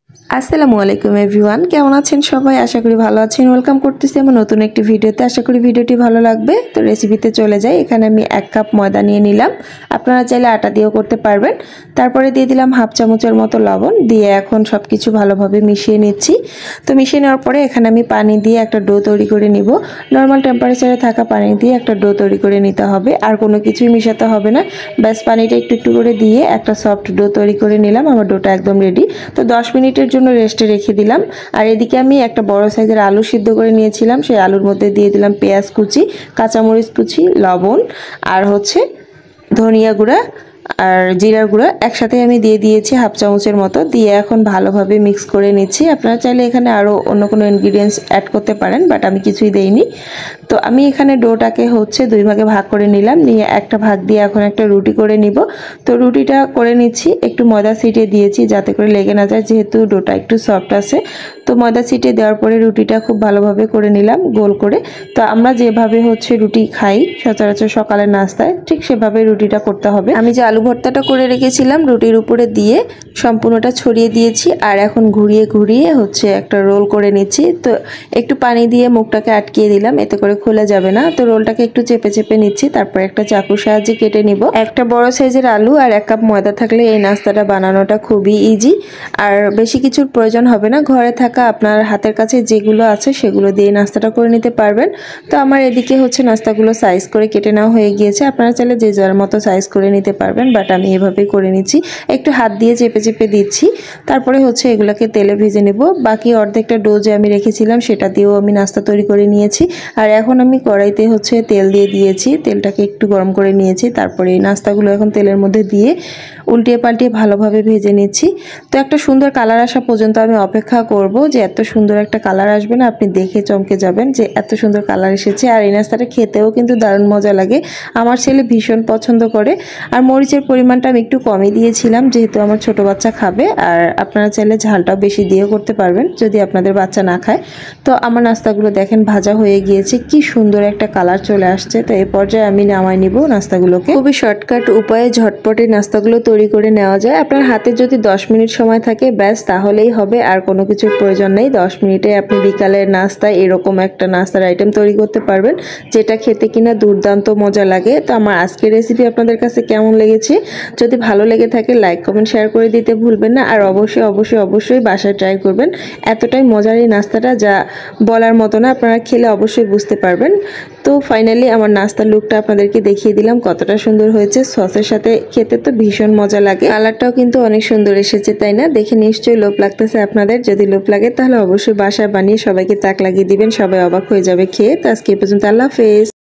আসসালামু আলাইকুম এভরিওয়ান, কেমন আছেন সবাই? আশা করি ভালো আছেন। ওয়েলকাম করতেছি আমার নতুন একটি ভিডিওতে। আশা করি ভিডিওটি ভালো লাগবে। তো রেসিপিতে চলে যাই। এখানে আমি 1 কাপ ময়দা নিয়ে নিলাম, আপনারা চাইলে আটা দিয়েও করতে পারবেন। তারপরে দিয়ে দিলাম হাফ চামচের মতো লবণ, দিয়ে এখন সব কিছু ভালোভাবে মিশিয়ে নিচ্ছি। তো মিশিয়ে নেওয়ার পরে এখানে আমি পানি দিয়ে একটা ডো তৈরি করে নিব। নর্মাল টেম্পারেচারে থাকা পানি দিয়ে একটা ডো তৈরি করে নিতে হবে, আর কোনো কিছুই মিশাতে হবে না। ব্যাস পানিটা একটু একটু করে দিয়ে একটা সফট ডো তৈরি করে নিলাম। আমার ডোটা একদম রেডি। তো 10 মিনিটের জন্য রেস্টে রেখে দিলাম। আর এদিকে আমি একটা বড় সাইজের আলু সিদ্ধ করে নিয়েছিলাম, সেই আলুর মধ্যে দিয়ে দিলাম পেঁয়াজ কুচি, কাঁচামরিচ কুচি, লবণ আর ধনিয়া গুঁড়া আর জিরার গুঁড়া একসাথে আমি দিয়ে দিয়েছি হাফ চামচের মতো। দিয়ে এখন ভালোভাবে মিক্স করে নিচ্ছি। আপনারা চাইলে এখানে আরও অন্য কোনো ইনগ্রিডিয়েন্টস অ্যাড করতে পারেন, বাট আমি কিছুই দেইনি। তো আমি এখানে ডোটাকে 2 ভাগে ভাগ করে নিলাম, নিয়ে একটা ভাগ দিয়ে এখন একটা রুটি করে নিব। তো রুটিটা করে নিচ্ছি, একটু ময়দা ছিটিয়ে দিয়েছি যাতে করে লেগে না যায়, যেহেতু ডোটা একটু সফট আছে। তো ময়দা ছিটিয়ে দেওয়ার পরে রুটিটা খুব ভালোভাবে করে নিলাম গোল করে। তো আমরা যেভাবে রুটি খাই সচরাচর সকালের নাস্তায়, ঠিক সেভাবে রুটিটা করতে হবে। আমি যে আলু ভর্তাটা করে রেখেছিলাম রুটির উপরে দিয়ে সম্পূর্ণটা ছড়িয়ে দিয়েছি, আর এখন ঘুরিয়ে ঘুরিয়ে একটা রোল করে নিচ্ছি। তো একটু পানি দিয়ে মুখটাকে আটকিয়ে দিলাম, এতে করে খোলা যাবে না। তো রোলটাকে একটু চেপে চেপে নিচ্ছি, তারপর একটা চাকুর সাহায্যে কেটে নিব। একটা বড় সাইজের আলু আর 1 কাপ ময়দা থাকলে এই নাস্তাটা বানানোটা খুবই ইজি, আর বেশি কিছুর প্রয়োজন হবে না। ঘরে থাকা আপনার হাতের কাছে যেগুলো আছে সেগুলো দিয়ে নাস্তাটা করে নিতে পারবেন। তো আমার এদিকে নাস্তাগুলো সাইজ করে কেটে নেওয়া হয়ে গিয়েছে। আপনারা চাইলে যে যার মতো সাইজ করে নিতে পারবেন, বাট আমি এভাবেই করে নিচ্ছি। একটু হাত দিয়ে চেপে চেপে দিচ্ছি, তারপরে এগুলোকে তেলে ভেজে নেব। বাকি অর্ধেকটা ডো যে আমি রেখেছিলাম সেটা দিয়েও আমি নাস্তা তৈরি করে নিয়েছি। আর এখন আমি কড়াইতে তেল দিয়ে দিয়েছি, তেলটাকে একটু গরম করে নিয়েছি। তারপরে এই নাস্তাগুলো এখন তেলের মধ্যে দিয়ে উল্টিয়ে পাল্টিয়ে ভালোভাবে ভেজে নিচ্ছি। তো একটা সুন্দর কালার আসা পর্যন্ত আমি অপেক্ষা করব, যে এত সুন্দর একটা কালার আসবে না, আপনি দেখে চমকে যাবেন যে এত সুন্দর কালার এসেছে। আর এই নাস্তাটা খেতেও কিন্তু দারুণ মজা লাগে, আমার ছেলে ভীষণ পছন্দ করে। আর মরিচের পরিমাণটা আমি একটু কমই দিয়েছিলাম, যেহেতু আমার ছোট বাচ্চা খাবে। আর আপনারা চাইলে ঝালটাও বেশি দিয়েও করতে পারবেন যদি আপনাদের বাচ্চা না খায়। তো আমার নাস্তাগুলো দেখেন ভাজা হয়ে গিয়েছে, কি সুন্দর একটা কালার চলে আসছে। তো এই পর্যায়ে আমি নামাই নিব নাস্তাগুলোকে। খুবই শর্টকাট উপায়ে ঝটপটে নাস্তাগুলো তৈরি করে নেওয়া যায়। আপনার হাতে যদি 10 মিনিট সময় থাকে ব্যাস তাহলেই হবে, আর কোনো কিছুর প্রয়োজন নেই। 10 মিনিটে আপনি বিকালের নাস্তায় এরকম একটা নাস্তার আইটেম তৈরি করতে পারবেন, যেটা খেতে কিনা দুর্দান্ত মজা লাগে। তো আমার আজকের রেসিপি আপনাদের কাছে কেমন লেগেছে? যদি ভালো লেগে থাকে লাইক কমেন্ট শেয়ার করে দিতে ভুলবেন না। আর অবশ্যই অবশ্যই অবশ্যই বাসায় ট্রাই করবেন। এতটাই মজার এই নাস্তাটা যা বলার মতো না, আপনারা খেলে অবশ্যই বুঝতে পারবেন। তো ফাইনালি আমার নাস্তার লুকটা আপনাদেরকে দেখিয়ে দিলাম, কতটা সুন্দর হয়েছে। সসের সাথে খেতে তো ভীষণ মজা লাগে, কালারটাও কিন্তু অনেক সুন্দর এসেছে, তাই না? দেখে নিশ্চয়ই লোভ লাগতেছে আপনাদের। যদি লোভ লাগে তাহলে অবশ্যই বাসায় বানিয়ে সবাইকে তাক লাগিয়ে দিবেন, সবাই অবাক হয়ে যাবে খেয়ে। তো আজকে এই পর্যন্ত, আল্লাহ হাফেজ।